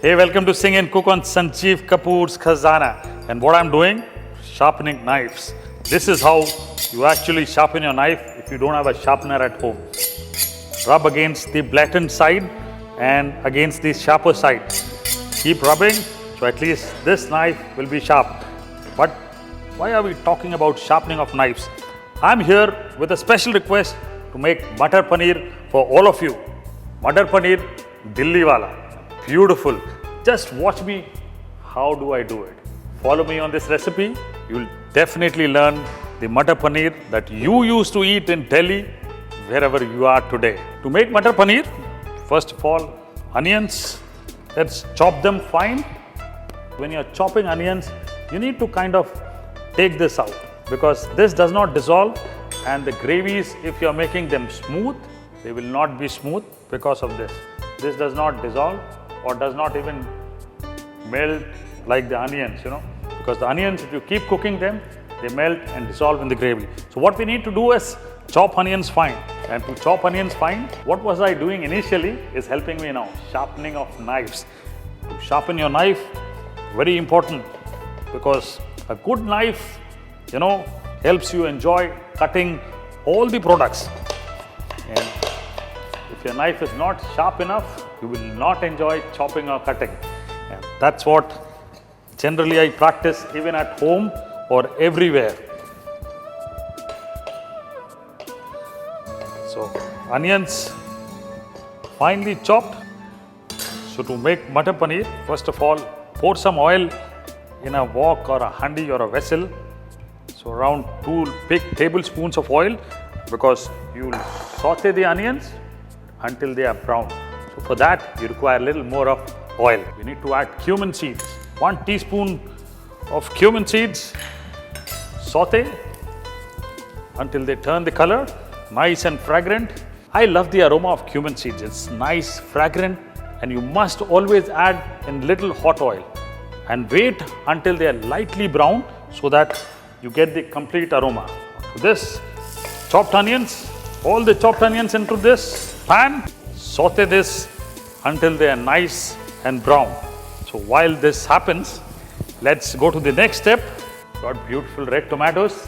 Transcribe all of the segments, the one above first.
Hey, welcome to Sing and Cook on Sanjeev Kapoor's Khazana. And what I'm doing? Sharpening knives. This is how you actually sharpen your knife if you don't have a sharpener at home. Rub against the flattened side and against the sharper side. Keep rubbing, so at least this knife will be sharp. But why are we talking about sharpening of knives? I'm here with a special request to make Matar Paneer for all of you. Matar Paneer Dilli wala. Beautiful. Just watch me. How do I do it? Follow me on this recipe. You'll definitely learn the Matar Paneer that you used to eat in Delhi, wherever you are today. To make Matar Paneer, first of all, onions. Let's chop them fine. When you're chopping onions, you need to kind of take this out because this does not dissolve, and the gravies, if you're making them smooth, they will not be smooth because of this. This does not dissolve or does not even melt like the onions, because the onions, if you keep cooking them, they melt and dissolve in the gravy. So what we need to do is chop onions fine. And to chop onions fine, what was I doing initially is helping me now, sharpening of knives. To sharpen your knife, very important, because a good knife, helps you enjoy cutting all the products. And if your knife is not sharp enough, you will not enjoy chopping or cutting. And that's what generally I practice even at home or everywhere. So onions finely chopped. So to make Matar Paneer, first of all, pour some oil in a wok or a handi or a vessel. So around 2 big tablespoons of oil, because you will saute the onions until they are brown. So for that, you require a little more of oil. We need to add cumin seeds. 1 teaspoon of cumin seeds. Saute until they turn the color, nice and fragrant. I love the aroma of cumin seeds. It's nice, fragrant, and you must always add in little hot oil and wait until they are lightly brown so that you get the complete aroma. To this, chopped onions, all the chopped onions into this pan. Saute this until they are nice and brown. So while this happens, let's go to the next step. Got beautiful red tomatoes.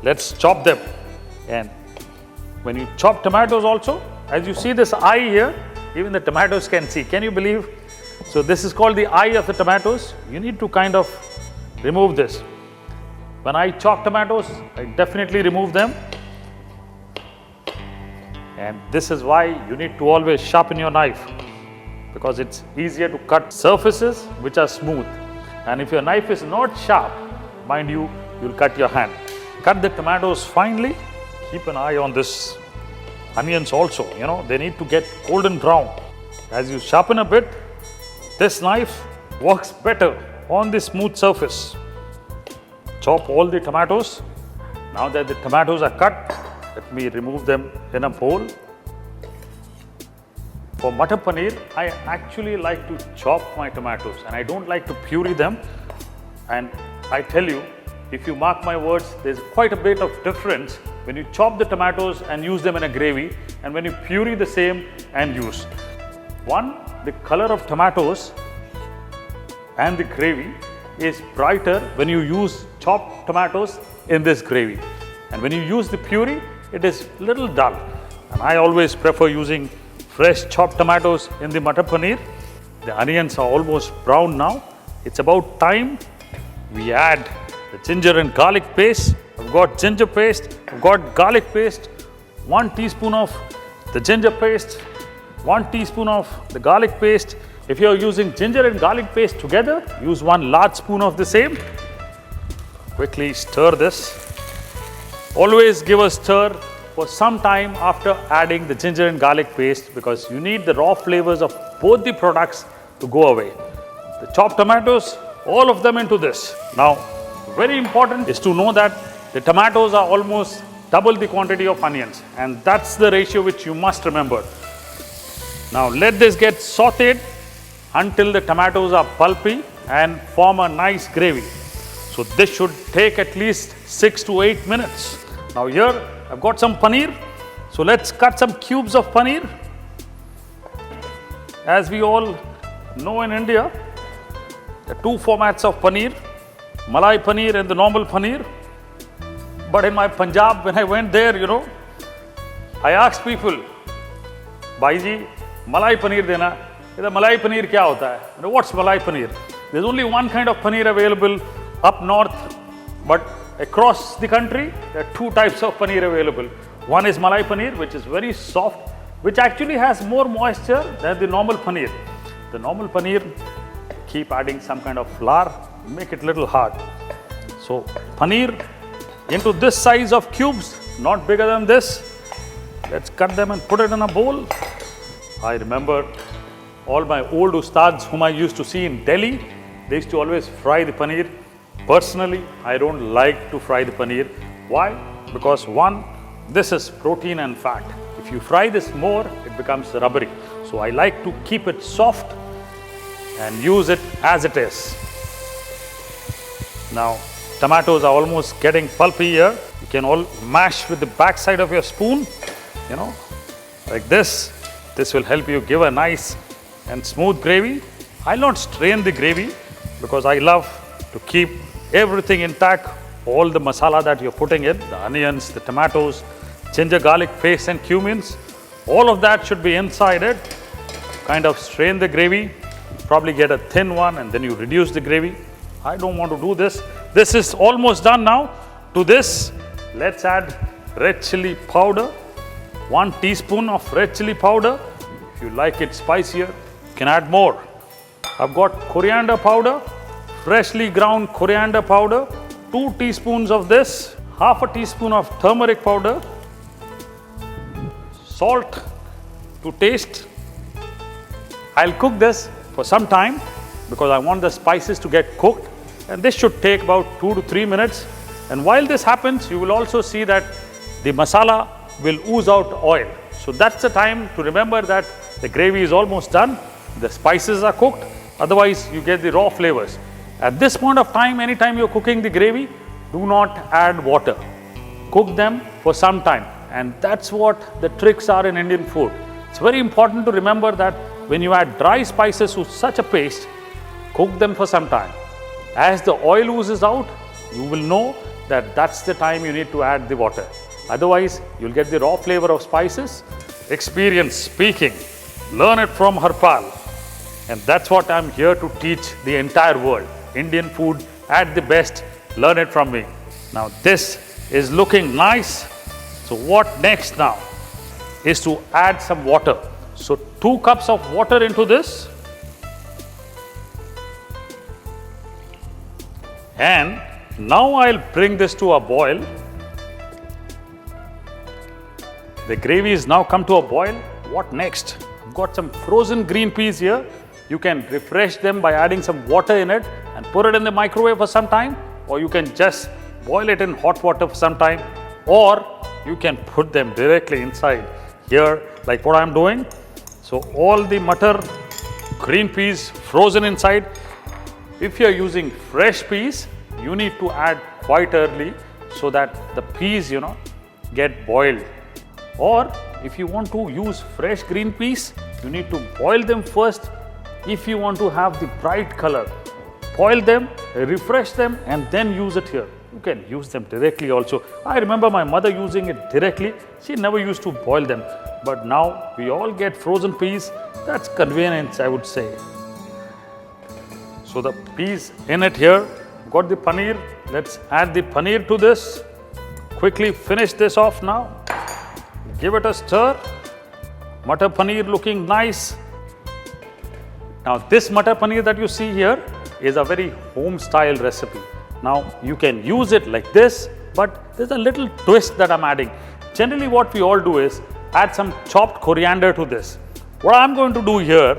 Let's chop them. And when you chop tomatoes also, as you see this eye here, even the tomatoes can see. Can you believe? So this is called the eye of the tomatoes. You need to kind of remove this. When I chop tomatoes, I definitely remove them. And this is why you need to always sharpen your knife, because it's easier to cut surfaces which are smooth. And if your knife is not sharp, mind you, you'll cut your hand. Cut the tomatoes finely. Keep an eye on this onions also, they need to get golden brown. As you sharpen a bit, this knife works better on the smooth surface. Chop all the tomatoes. Now that the tomatoes are cut, let me remove them in a bowl. For Matar Paneer, I actually like to chop my tomatoes and I don't like to puree them. And I tell you, if you mark my words, there's quite a bit of difference when you chop the tomatoes and use them in a gravy and when you puree the same and use. One, the color of tomatoes and the gravy is brighter when you use chopped tomatoes in this gravy. And when you use the puree, it is little dull. And I always prefer using fresh chopped tomatoes in the Matar Paneer. The onions are almost brown now. It's about time we add the ginger and garlic paste. I've got ginger paste, I've got garlic paste, 1 teaspoon of the ginger paste, 1 teaspoon of the garlic paste. If you're using ginger and garlic paste together, use 1 large spoon of the same. Quickly stir this. Always give a stir for some time after adding the ginger and garlic paste, because you need the raw flavors of both the products to go away. The chopped tomatoes, all of them into this. Now, very important is to know that the tomatoes are almost double the quantity of onions, and that's the ratio which you must remember. Now let this get sauteed until the tomatoes are pulpy and form a nice gravy. So this should take at least 6 to 8 minutes. Now here I've got some paneer. So let's cut some cubes of paneer. As we all know in India, there are two formats of paneer, Malai paneer and the normal paneer. But in my Punjab, when I went there, I asked people, Bhai ji, Malai paneer dena. The Malai paneer kya hota hai? What's Malai paneer? There's only one kind of paneer available up north, but across the country, there are two types of paneer available. One is Malai paneer, which is very soft, which actually has more moisture than the normal paneer. The normal paneer, keep adding some kind of flour, make it little hard. So paneer into this size of cubes, not bigger than this. Let's cut them and put it in a bowl. I remember all my old ustads whom I used to see in Delhi, they used to always fry the paneer. Personally, I don't like to fry the paneer. Why? Because one, this is protein and fat. If you fry this more, it becomes rubbery. So I like to keep it soft and use it as it is. Now, tomatoes are almost getting pulpy here. You can all mash with the back side of your spoon, like this. This will help you give a nice and smooth gravy. I'll not strain the gravy because I love to keep everything intact. All the masala that you're putting in, the onions, the tomatoes, ginger garlic paste and cumins, all of that should be inside it. Kind of strain the gravy, probably get a thin one and then you reduce the gravy. I don't want to do this. This is almost done now. To this, let's add red chilli powder. 1 teaspoon of red chilli powder. If you like it spicier, you can add more. I've got coriander powder, freshly ground coriander powder, 2 teaspoons of this, half a teaspoon of turmeric powder, salt to taste. I'll cook this for some time because I want the spices to get cooked, and this should take about 2 to 3 minutes. And while this happens, you will also see that the masala will ooze out oil. So that's the time to remember that the gravy is almost done, the spices are cooked, otherwise you get the raw flavors. At this point of time, anytime you're cooking the gravy, do not add water. Cook them for some time, and that's what the tricks are in Indian food. It's very important to remember that when you add dry spices to such a paste, cook them for some time. As the oil oozes out, you will know that that's the time you need to add the water. Otherwise, you'll get the raw flavor of spices. Experience speaking, learn it from Harpal. And that's what I'm here to teach the entire world. Indian food at the best, learn it from me. Now this is looking nice. So what next now is to add some water. So 2 cups of water into this. And now I'll bring this to a boil. The gravy is now come to a boil. What next? I've got some frozen green peas here. You can refresh them by adding some water in it and put it in the microwave for some time, or you can just boil it in hot water for some time, or you can put them directly inside here like what I'm doing. So all the matar green peas frozen inside. If you're using fresh peas, you need to add quite early so that the peas, get boiled. Or if you want to use fresh green peas, you need to boil them first. If you want to have the bright color, boil them, refresh them, and then use it here. You can use them directly also. I remember my mother using it directly. She never used to boil them. But now we all get frozen peas. That's convenience, I would say. So the peas in it here. Got the paneer. Let's add the paneer to this. Quickly finish this off now. Give it a stir. Matar paneer looking nice. Now this matar paneer that you see here is a very home style recipe. Now you can use it like this, but there's a little twist that I'm adding. Generally what we all do is add some chopped coriander to this. What I'm going to do here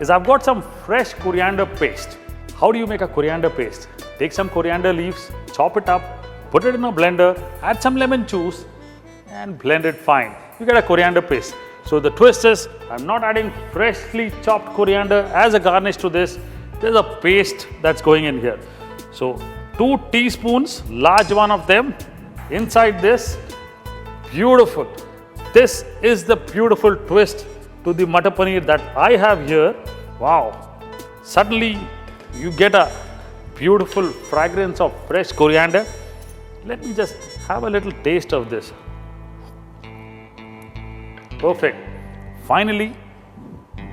is I've got some fresh coriander paste. How do you make a coriander paste? Take some coriander leaves, chop it up, put it in a blender, add some lemon juice and blend it fine. You get a coriander paste. So the twist is I'm not adding freshly chopped coriander as a garnish to this. There's a paste that's going in here. So 2 teaspoons, large one of them inside this. Beautiful. This is the beautiful twist to the matar paneer that I have here. Wow. Suddenly you get a beautiful fragrance of fresh coriander. Let me just have a little taste of this. Perfect. Finally,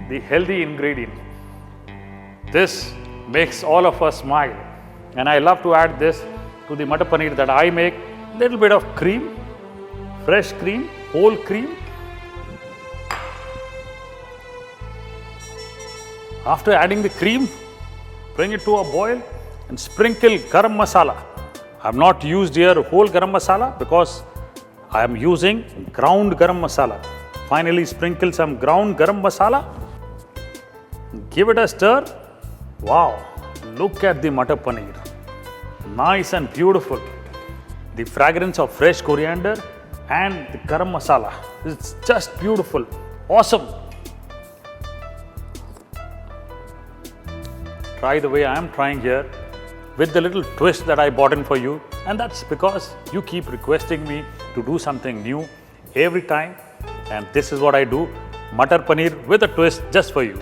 the healthy ingredient. This makes all of us smile. And I love to add this to the Matar Paneer that I make. Little bit of cream, fresh cream, whole cream. After adding the cream, bring it to a boil and sprinkle garam masala. I have not used here whole garam masala because I am using ground garam masala. Finally, sprinkle some ground garam masala. Give it a stir. Wow, look at the Matar Paneer. Nice and beautiful. The fragrance of fresh coriander and the garam masala. It's just beautiful. Awesome. Try the way I am trying here with the little twist that I brought in for you. And that's because you keep requesting me to do something new every time. And this is what I do. Matar Paneer with a twist just for you.